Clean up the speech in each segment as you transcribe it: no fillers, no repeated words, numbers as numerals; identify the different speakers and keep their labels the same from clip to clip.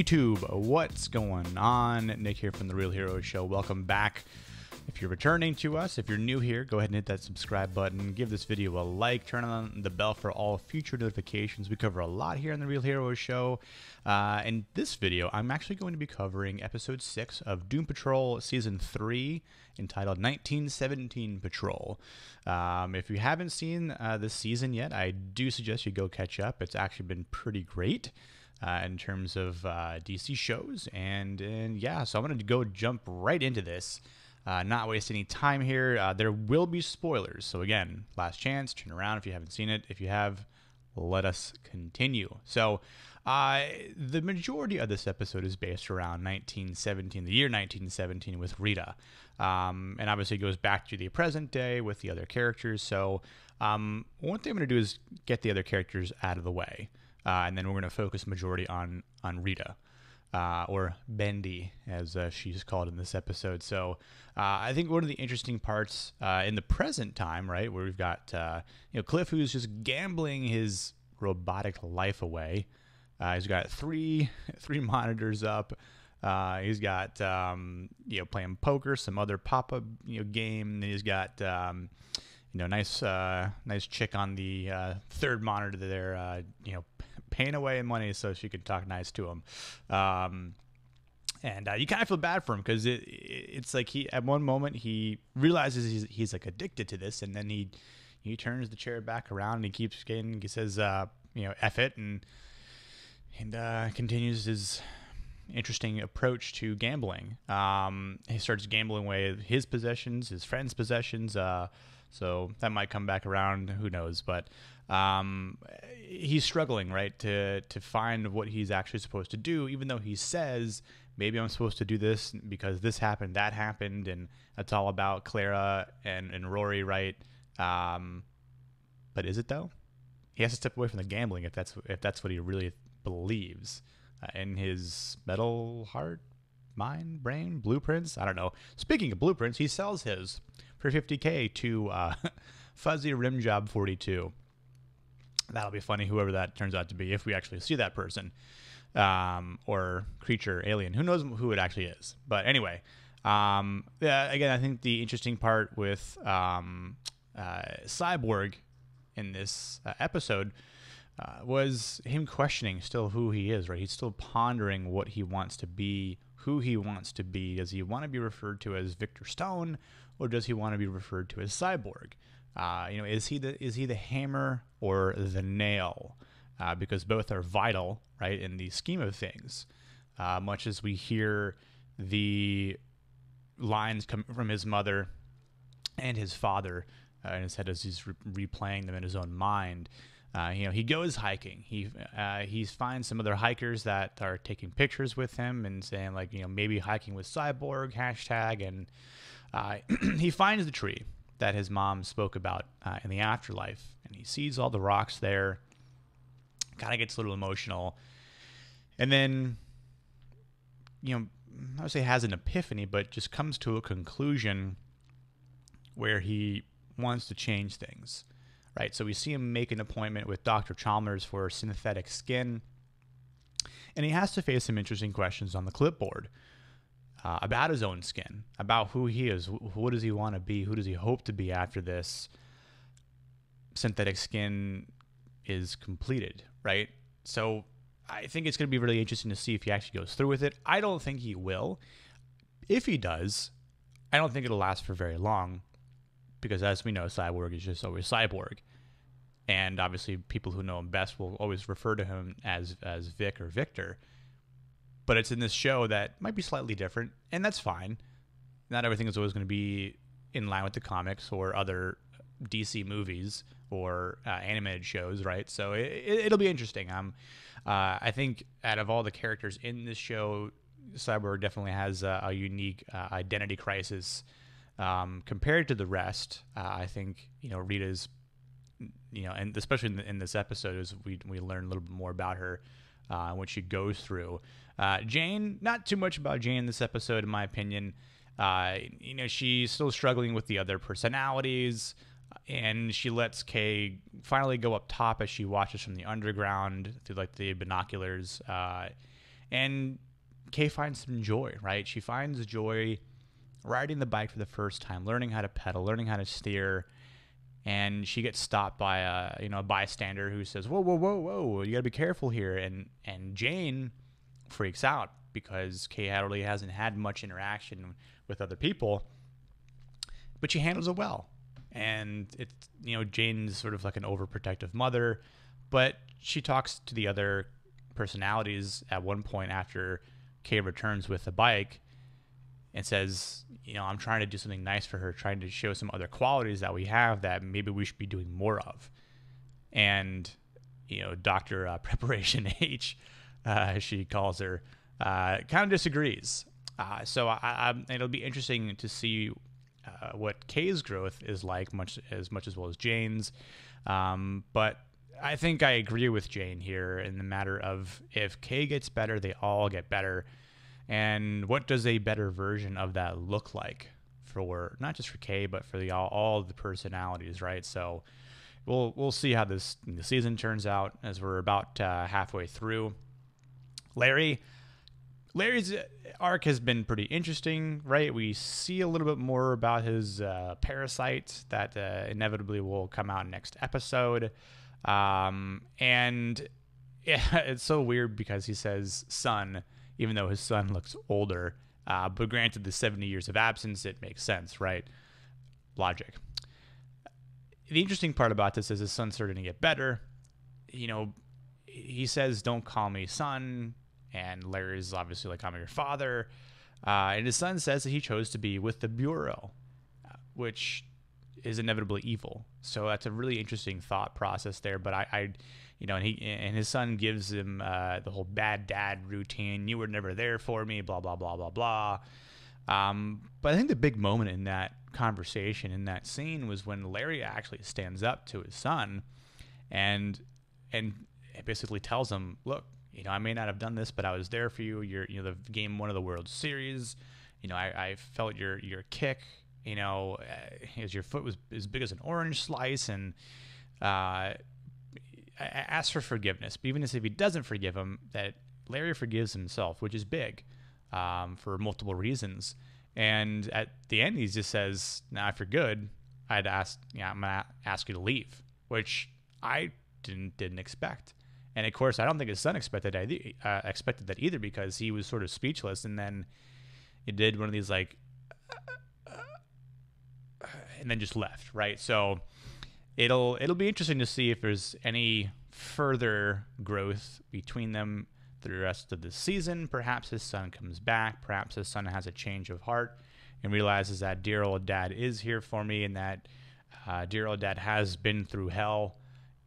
Speaker 1: YouTube, what's going on? Nick here from The Real Hero Show. Welcome back. If you're returning to us, if you're new here, go ahead and hit that subscribe button. Give this video a like. Turn on the bell for all future notifications. We cover a lot here on The Real Hero Show. In this video, I'm actually going to be covering episode 6 of Doom Patrol Season 3, entitled 1917 Patrol. If you haven't seen this season yet, I do suggest you go catch up. It's actually been pretty great in terms of DC shows. And yeah, so I'm going to go jump right into this. Not waste any time here. There will be spoilers. So again, last chance, turn around if you haven't seen it. If you have, let us continue. So the majority of this episode is based around 1917, the year 1917 with Rita. And obviously it goes back to the present day with the other characters. So one thing I'm going to do is get the other characters out of the way. And then we're going to focus majority on Rita. Or Bendy, as she's called in this episode. So I think one of the interesting parts in the present time, right, where we've got Cliff, who's just gambling his robotic life away. He's got three monitors up. He's got playing poker, some other pop-up game. And he's got nice chick on the third monitor there. Paying away money so she could talk nice to him. And you kind of feel bad for him because it's like he, at one moment, he realizes he's like addicted to this, and then he turns the chair back around and he keeps getting, he says, F it, and continues his interesting approach to gambling. He starts gambling away his possessions, his friends' possessions, so that might come back around, who knows, but he's struggling, right, to find what he's actually supposed to do, even though he says, maybe I'm supposed to do this because this happened, that happened, and it's all about Clara and Rory, right? But is it, though? He has to step away from the gambling if that's what he really believes in his metal heart, mind, brain, blueprints. I don't know. Speaking of blueprints, he sells his for $50K to Fuzzy Rimjob 42. That'll be funny, whoever that turns out to be, if we actually see that person or creature, alien. Who knows who it actually is? But anyway, again, I think the interesting part with Cyborg in this episode was him questioning still who he is, right? He's still pondering what he wants to be, who he wants to be. Does he want to be referred to as Victor Stone, or does he want to be referred to as Cyborg? Is he the hammer or the nail? Because both are vital, right, in the scheme of things. Much as we hear the lines come from his mother and his father in his head as he's replaying them in his own mind. He goes hiking. He finds some other hikers that are taking pictures with him and saying, like, maybe hiking with Cyborg, hashtag, and he finds the tree that his mom spoke about in the afterlife, and he sees all the rocks there, kind of gets a little emotional, and then, I would say has an epiphany, but just comes to a conclusion where he wants to change things, right? So we see him make an appointment with Dr. Chalmers for synthetic skin, and he has to face some interesting questions on the clipboard. About his own skin, about who he is, what does he want to be, who does he hope to be after this synthetic skin is completed, right? So I think it's going to be really interesting to see if he actually goes through with it. I don't think he will. If he does, I don't think it'll last for very long because, as we know, Cyborg is just always Cyborg. And obviously people who know him best will always refer to him as Vic or Victor. But it's in this show that might be slightly different, and that's fine. Not everything is always going to be in line with the comics or other DC movies or animated shows, right? So it'll be interesting. I think out of all the characters in this show, Cyborg definitely has a unique identity crisis compared to the rest. I think Rita's, and especially in this episode, as we learn a little bit more about her. What she goes through. Jane, not too much about Jane in this episode, in my opinion. She's still struggling with the other personalities, and she lets Kay finally go up top as she watches from the underground through like the binoculars. And Kay finds some joy, right? She finds joy riding the bike for the first time, learning how to pedal, learning how to steer, and she gets stopped by a bystander who says, "Whoa, whoa, whoa, whoa! You got to be careful here." And Jane freaks out because Kay Adderley hasn't had much interaction with other people, but she handles it well. And it's Jane's sort of like an overprotective mother, but she talks to the other personalities at one point after Kay returns with the bike and says, I'm trying to do something nice for her, trying to show some other qualities that we have that maybe we should be doing more of. And, Dr. Preparation H, she calls her, kind of disagrees. So it'll be interesting to see what Kay's growth is like, much as well as Jane's. But I think I agree with Jane here in the matter of if Kay gets better, they all get better. And what does a better version of that look like for not just for Kay, but for all the personalities, right? So we'll see how the season turns out as we're about halfway through. Larry's arc has been pretty interesting, right? We see a little bit more about his parasite that inevitably will come out next episode. And yeah, it's so weird because he says son, even though his son looks older. But granted, the 70 years of absence, it makes sense, right? Logic. The interesting part about this is his son's starting to get better. He says, "Don't call me son." And Larry's obviously like, "I'm your father." And his son says that he chose to be with the Bureau, which is inevitably evil. So that's a really interesting thought process there. But and his son gives him the whole bad dad routine. "You were never there for me," blah, blah, blah, blah, blah. But I think the big moment in that conversation, in that scene, was when Larry actually stands up to his son and basically tells him, "Look, I may not have done this, but I was there for you. You're, the game one of the World Series. I felt your kick, as your foot was as big as an orange slice, and I asked for forgiveness." But even if he doesn't forgive him, that Larry forgives himself, which is big for multiple reasons. And at the end, he just says, "Now, if you're good, I'm gonna ask you to leave," which I didn't expect. And of course, I don't think his son expected that either, because he was sort of speechless, and then he did one of these and then just left, right? So it'll be interesting to see if there's any further growth between them through the rest of the season. Perhaps his son comes back. Perhaps his son has a change of heart and realizes that dear old dad is here for me, and that dear old dad has been through hell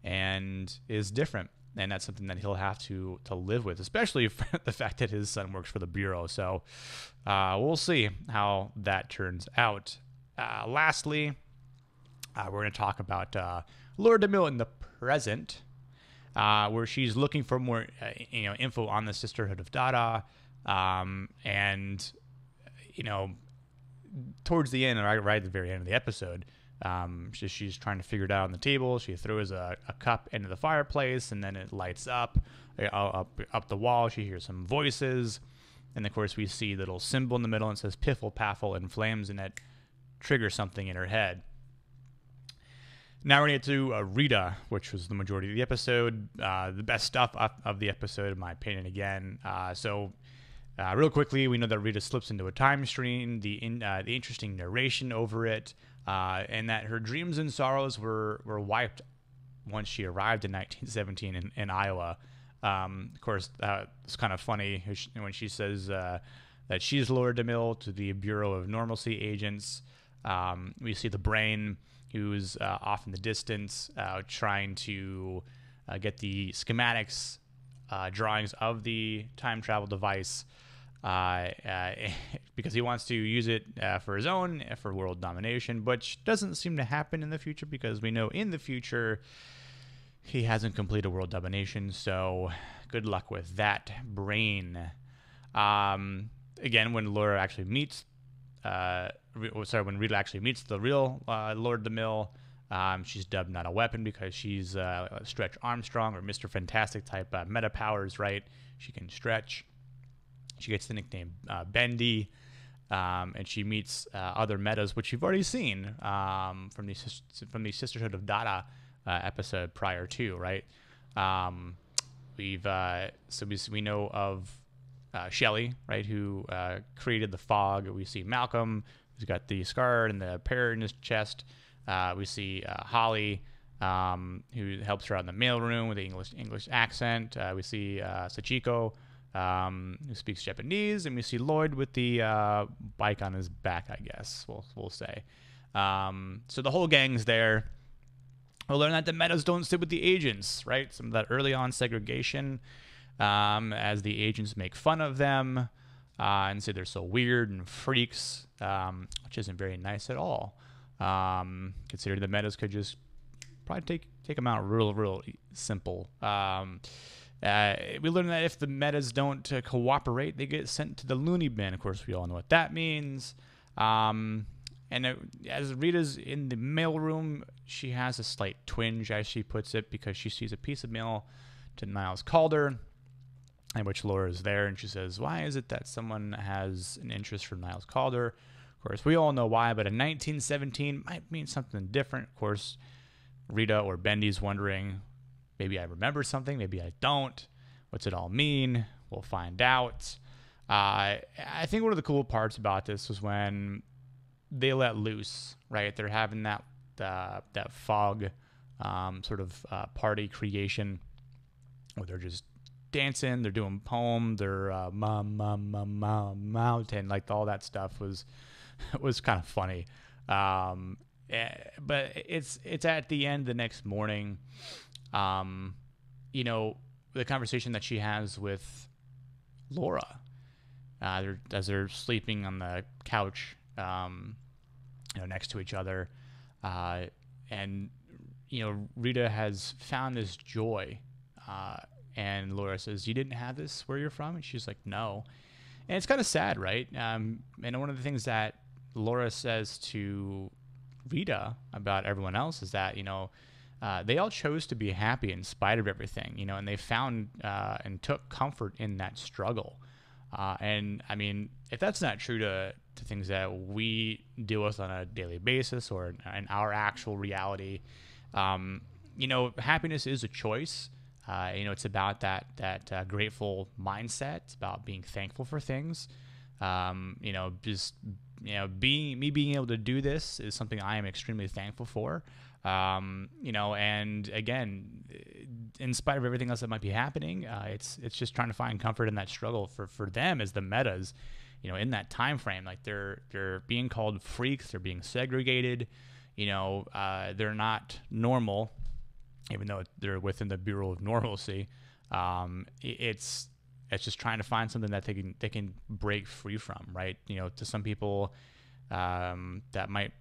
Speaker 1: and is different. And that's something that he'll have to live with, especially for the fact that his son works for the Bureau. So we'll see how that turns out. Lastly, we're going to talk about Laura DeMille in the present, where she's looking for more info on the Sisterhood of Dada. And towards the end, right at the very end of the episode, she's trying to figure it out on the table. She throws a cup into the fireplace, and then it lights up the wall. She hears some voices, and of course we see the little symbol in the middle, and it says "Piffle Paffle" in flames, and it triggers something in her head. Now we're going to get to Rita, which was the majority of the episode, the best stuff of the episode, in my opinion. Again, real quickly, we know that Rita slips into a time stream. The interesting narration over it. And that her dreams and sorrows were wiped once she arrived in 1917 in Iowa. Of course, it's kind of funny when she says that she's Laura DeMille to the Bureau of Normalcy agents. We see the brain, who's off in the distance, trying to get the schematics, drawings of the time travel device, because he wants to use it for his own, for world domination, which doesn't seem to happen in the future, because we know in the future he hasn't completed world domination. So good luck with that, brain. Again, when Laura actually meets, when Rita actually meets the real Laura DeMille, she's dubbed not a weapon because she's Stretch Armstrong, or Mr. Fantastic type meta powers, right? She can stretch. She gets the nickname Bendy, and she meets other metas, which you've already seen from the Sisterhood of Dada episode prior to, right? We know of Shelly, right, who created the fog. We see Malcolm, who's got the scar and the pear in his chest. We see Holly, who helps her out in the mailroom with the English accent. We see Sachiko, who speaks Japanese, and we see Lloyd with the bike on his back, I guess we'll say. So the whole gang's there. We'll learn that the metas don't sit with the agents, right? Some of that early on segregation, as the agents make fun of them and say they're so weird and freaks, which isn't very nice at all. Considering the metas could just probably take them out real simple. We learn that if the metas don't cooperate, they get sent to the loony bin. Of course, we all know what that means. As Rita's in the mailroom, she has a slight twinge, as she puts it, because she sees a piece of mail to Niles Calder, in which Laura is there, and she says, why is it that someone has an interest for Niles Calder? Of course, we all know why, but in 1917 might mean something different. Of course, Rita or Bendy's wondering, maybe I remember something, maybe I don't. What's it all mean? We'll find out. I think one of the cool parts about this was when they let loose, right? They're having that fog sort of party creation where they're just dancing, they're doing poem, they're mountain, like all that stuff was kind of funny. But it's at the end the next morning, the conversation that she has with Laura as they're sleeping on the couch, next to each other, and Rita has found this joy, and Laura says, "You didn't have this where you're from?" And she's like, "No." And it's kind of sad, right? And one of the things that Laura says to Rita about everyone else is that they all chose to be happy in spite of everything, and they found and took comfort in that struggle. And I mean, if that's not true to things that we deal with on a daily basis or in our actual reality, happiness is a choice. It's about that grateful mindset. It's about being thankful for things. Being able to do this is something I am extremely thankful for. And again, in spite of everything else that might be happening, it's just trying to find comfort in that struggle for them as the metas, in that time frame. Like they're being called freaks, they're being segregated, they're not normal, even though they're within the Bureau of Normalcy. It's just trying to find something that they can break free from, right? To some people that might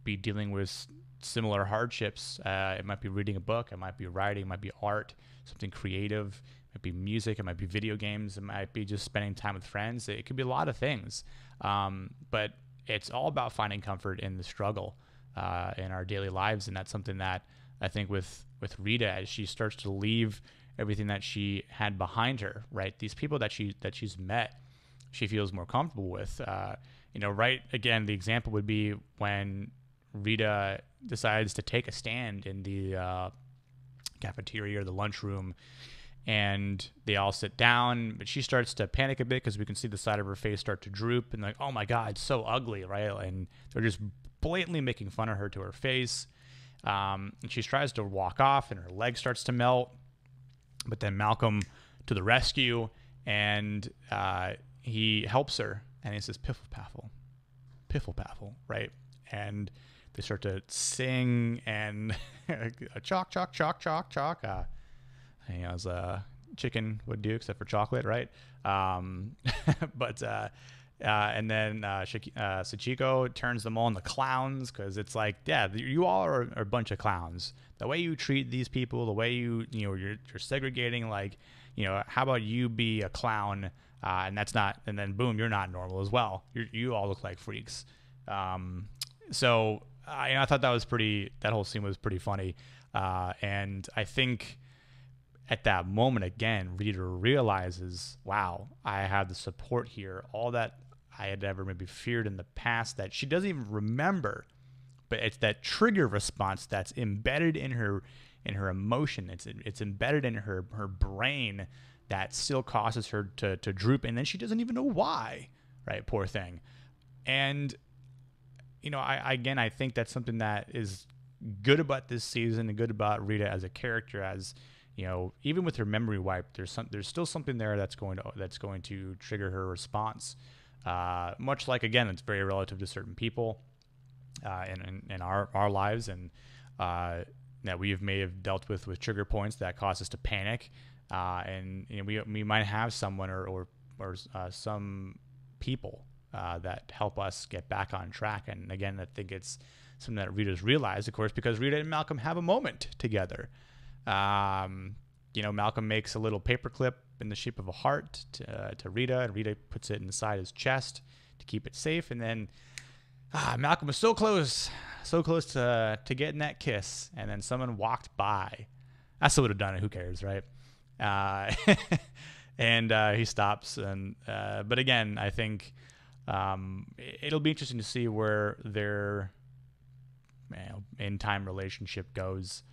Speaker 1: be dealing with similar hardships. It might be reading a book, it might be writing, it might be art, something creative, it might be music, it might be video games, it might be just spending time with friends. It could be a lot of things, but it's all about finding comfort in the struggle in our daily lives. And that's something that I think with Rita, as she starts to leave everything that she had behind her, right? These people that she's met, she feels more comfortable with. Right? Again, the example would be when Rita decides to take a stand in the cafeteria or the lunchroom, and they all sit down, but she starts to panic a bit because we can see the side of her face start to droop, and like, oh my God, it's so ugly, right? And they're just blatantly making fun of her to her face. And she tries to walk off, and her leg starts to melt, but then Malcolm to the rescue, and he helps her, and he says, piffle paffle, right? And they start to sing and chalk. As a chicken would do, except for chocolate, right? And then Sachiko turns them all into clowns, because it's like, yeah, you all are a bunch of clowns. The way you treat these people, the way you're segregating, like, how about you be a clown? And that's not, and then boom, you're not normal as well. You all look like freaks. So I thought that whole scene was pretty funny. And I think at that moment, again, Rita realizes, wow, I have the support here. All that I had ever maybe feared in the past that she doesn't even remember, but it's that trigger response that's embedded in her emotion. It's embedded in her brain that still causes her to droop, and then she doesn't even know why, right? Poor thing. And I think that's something that is good about this season and good about Rita as a character. As even with her memory wipe, there's still something there that's going to trigger her response. Much like, again, it's very relative to certain people in our lives, and that we may have dealt with trigger points that cause us to panic, and we might have someone or some people that help us get back on track. And again, I think it's something that Rita's realized, of course, because Rita and Malcolm have a moment together. Malcolm makes a little paperclip in the shape of a heart to Rita, and Rita puts it inside his chest to keep it safe. And then Malcolm was so close to getting that kiss, and then someone walked by. I still would have done it. Who cares, right? And he stops. But again, I think it'll be interesting to see where their in-time relationship goes.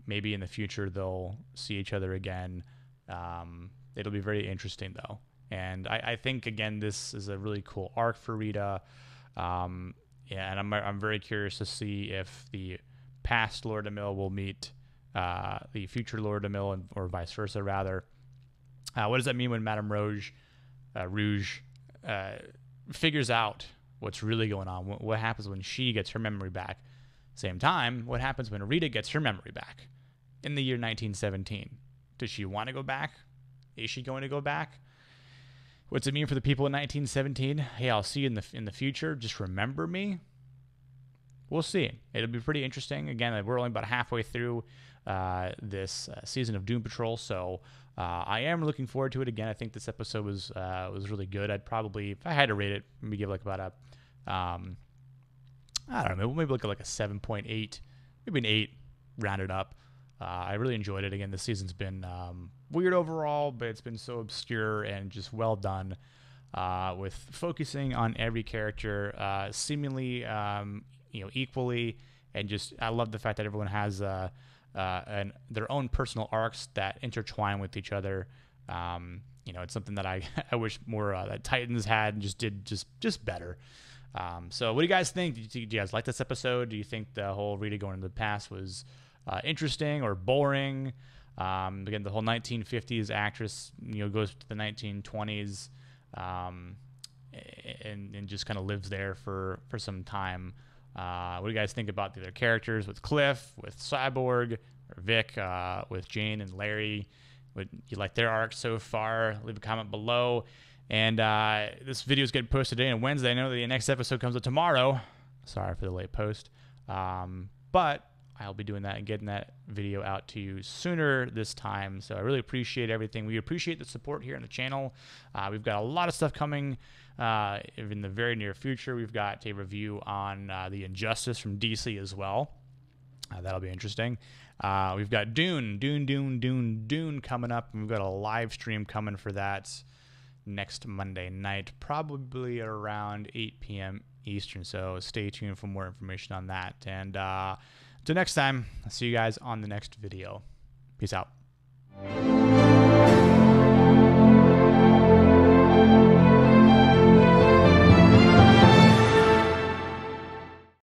Speaker 1: Maybe in the future they'll see each other again. It'll be very interesting, though. And I think, again, this is a really cool arc for Rita. And I'm very curious to see if the past Laura DeMille will meet the future Laura DeMille, or vice versa, rather. What does that mean when Madame Rouge figures out what's really going on? What happens when she gets her memory back? Same time, what happens when Rita gets her memory back in the year 1917? Does she want to go back? Is she going to go back? What's it mean for the people in 1917? Hey, I'll see you in the future. Just remember me. We'll see. It'll be pretty interesting. Again, we're only about halfway through this season of Doom Patrol, so I am looking forward to it. Again, I think this episode was really good. I'd probably, if I had to rate it, maybe give like about a I don't know, maybe look at like a 7.8, maybe an 8, rounded up. I really enjoyed it. Again, this season's been weird overall, but it's been so obscure and just well done, with focusing on every character seemingly equally, and just I love the fact that everyone has their own personal arcs that intertwine with each other. It's something that I wish more that Titans had and just did just better. So what do you guys think? Do you guys like this episode? Do you think the whole Rita going into the past was interesting or boring? Again, the whole 1950s actress, goes to the 1920s, and just kind of lives there for some time. What do you guys think about the other characters, with Cliff, with Cyborg, or Vic, with Jane and Larry? Would you like their arc so far? Leave a comment below. And this video is getting posted today on Wednesday. I know the next episode comes out tomorrow. Sorry for the late post. But I'll be doing that and getting that video out to you sooner this time. So I really appreciate everything. We appreciate the support here on the channel. We've got a lot of stuff coming in the very near future. We've got a review on the Injustice from DC as well. That'll be interesting. We've got Dune coming up. And we've got a live stream coming for that next Monday night, probably around 8 p.m. Eastern. So stay tuned for more information on that. And until next time, I'll see you guys on the next video. Peace out.